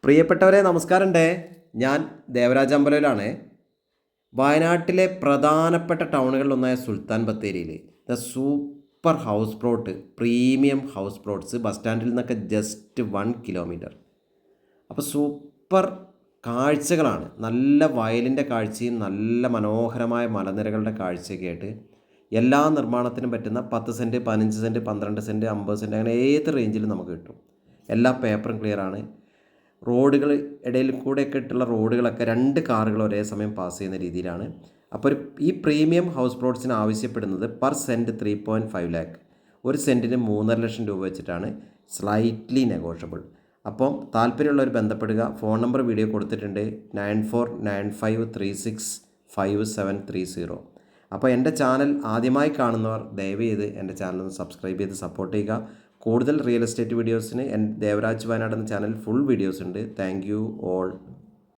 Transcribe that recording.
പ്രിയപ്പെട്ടവരെ നമസ്കാരമുണ്ട്. ഞാൻ ദേവരാജ് അമ്പലയിലാണ്. വയനാട്ടിലെ പ്രധാനപ്പെട്ട ടൗണുകളിലൊന്നായ സുൽത്താൻ ബത്തേരിയിൽ the super house plot, premium house plots bus സ്റ്റാൻഡിൽ നിന്നൊക്കെ ജസ്റ്റ് 1 കിലോമീറ്റർ. അപ്പോൾ സൂപ്പർ കാഴ്ചകളാണ്. നല്ല വയലിൻ്റെ കാഴ്ചയും നല്ല മനോഹരമായ മലനിരകളുടെ കാഴ്ചയൊക്കെ ആയിട്ട് എല്ലാ നിർമ്മാണത്തിനും പറ്റുന്ന 10 സെൻറ്റ്, 15 സെൻറ്റ്, 12 സെൻറ്റ്, 50 സെൻറ്റ് അങ്ങനെ ഏത് റേഞ്ചിലും നമുക്ക് കിട്ടും. എല്ലാ പേപ്പറും ക്ലിയറാണ്. റോഡുകൾ ഇടയിൽ കൂടെയൊക്കെ ഇട്ടുള്ള റോഡുകളൊക്കെ 2 കാറുകൾ ഒരേ സമയം പാസ് ചെയ്യുന്ന രീതിയിലാണ്. അപ്പോൾ ഈ പ്രീമിയം ഹൗസ് പ്ലോട്ട്സിന് ആവശ്യപ്പെടുന്നത് പെർ സെൻറ്റ് 3.5 ലാക്ക്, ഒരു സെൻറ്റിന് 3.5 ലക്ഷം രൂപ വെച്ചിട്ടാണ്. Slightly negotiable. അപ്പം താല്പര്യമുള്ളവർ ബന്ധപ്പെടുക. ഫോൺ നമ്പർ വീഡിയോ കൊടുത്തിട്ടുണ്ട്, 9495365730. അപ്പോൾ എൻ്റെ ചാനൽ ആദ്യമായി കാണുന്നവർ ദയവ് ചെയ്ത് എൻ്റെ ചാനൽ ഒന്ന് സബ്സ്ക്രൈബ് ചെയ്ത് സപ്പോർട്ട് ചെയ്യുക. കൂടുതൽ റിയൽ എസ്റ്റേറ്റ് വീഡിയോസിന് ദേവരാജ് വയനാട് എന്ന ചാനൽ ഫുൾ വീഡിയോസ് ഉണ്ട്. Thank you all.